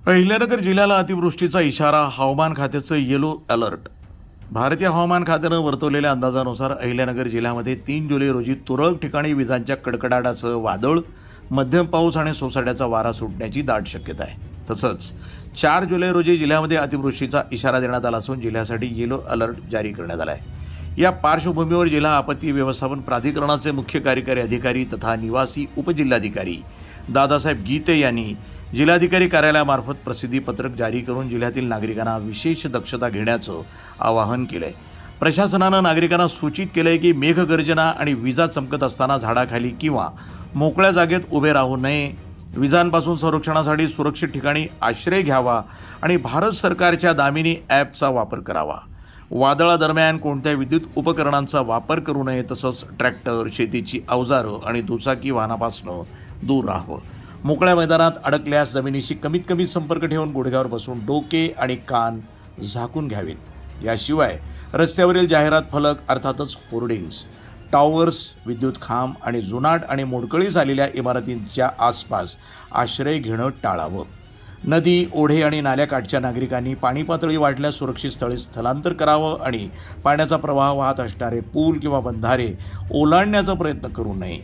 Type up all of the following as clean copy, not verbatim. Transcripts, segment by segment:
अहिल्यानगर जिल्ह्याला अतिवृष्टीचा इशारा, हवामान खात्याचं येलो अलर्ट. भारतीय हवामान खात्यानं वर्तवलेल्या अंदाजानुसार अहिल्यानगर जिल्ह्यामध्ये 3 जुलै रोजी तुरळक ठिकाणी विजांच्या कडकडाटासह वादळ, मध्यम पाऊस आणि सोसाट्याचा वारा सुटण्याची दाट शक्यता आहे. तसंच 4 जुलै रोजी जिल्ह्यामध्ये अतिवृष्टीचा इशारा देण्यात आला असून जिल्ह्यासाठी येलो अलर्ट जारी करण्यात आला आहे. या पार्श्वभूमीवर जिल्हा आपत्ती व्यवस्थापन प्राधिकरणाचे मुख्य कार्यकारी अधिकारी तथा निवासी उपजिल्हाधिकारी दादासाहेब गीते यांनी जिल्हाधिकारी कार्यालयामार्फत प्रसिद्धी पत्रक जारी करून जिल्ह्यातील नागरिकांना विशेष दक्षता घेण्याचं आवाहन केलंय. प्रशासनानं नागरिकांना सूचित केलंय की मेघगर्जना आणि विजा चमकत असताना झाडाखाली किंवा मोकळ्या जागेत उभे राहू नये, विजांपासून संरक्षणासाठी सुरक्षित ठिकाणी आश्रय घ्यावा आणि भारत सरकारच्या दामिनी ॲपचा वापर करावा. वादळादरम्यान कोणत्या विद्युत उपकरणांचा वापर करू नये, तसंच ट्रॅक्टर, शेतीची अवजारं आणि दुचाकी वाहनापासून दूर राहावं. मोकळ्या मैदानात अडकल्यास जमिनीशी कमीत कमी संपर्क ठेवून गुडघ्यावर बसून डोके आणि कान झाकून घ्यावेत. याशिवाय रस्त्यावरील जाहिरात फलक अर्थातच होर्डिंग्स, टॉवर्स, विद्युत खांब आणि जुनाट आणि मोडकळीस आलेल्या इमारतींच्या आसपास आश्रय घेणं टाळावं. नदी, ओढे आणि नाल्याकाठच्या नागरिकांनी पाणी पातळी वाढल्यास सुरक्षित स्थळी स्थलांतर करावं आणि पाण्याचा प्रवाह वाहत असणारे पूल किंवा बंधारे ओलांडण्याचा प्रयत्न करू नये.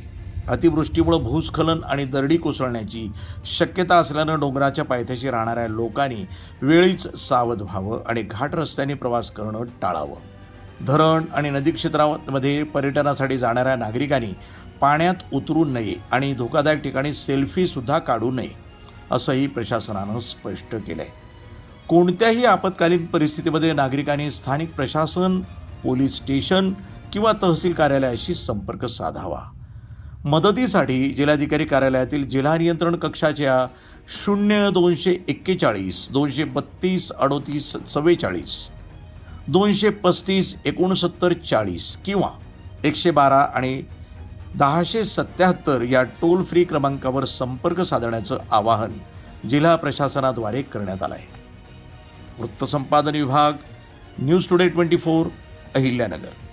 अतिवृष्टीमुळे भूस्खलन आणि दरडी कोसळण्याची शक्यता असल्यानं डोंगराच्या पायथ्याशी राहणाऱ्या लोकांनी वेळीच सावध व्हावं आणि घाट रस्त्यांनी प्रवास करणं टाळावं. धरण आणि नदी क्षेत्रामध्ये पर्यटनासाठी जाणाऱ्या नागरिकांनी पाण्यात उतरू नये आणि धोकादायक ठिकाणी सेल्फीसुद्धा काढू नये, असंही प्रशासनानं स्पष्ट केलं आहे. कोणत्याही आपत्कालीन परिस्थितीमध्ये नागरिकांनी स्थानिक प्रशासन, पोलीस स्टेशन किंवा तहसील कार्यालयाशी संपर्क साधावा. मदतीसाठी जिल्हाधिकारी कार्यालयातील जिल्हा नियंत्रण कक्षाच्या 0241 232 38 44 235 69 40 किंवा 112 आणि 1077 या टोल फ्री क्रमांकावर संपर्क साधण्याचं आवाहन जिल्हा प्रशासनाद्वारे करण्यात आलं आहे. वृत्तसंपादन विभाग, न्यूज टुडे 24, अहिल्यानगर.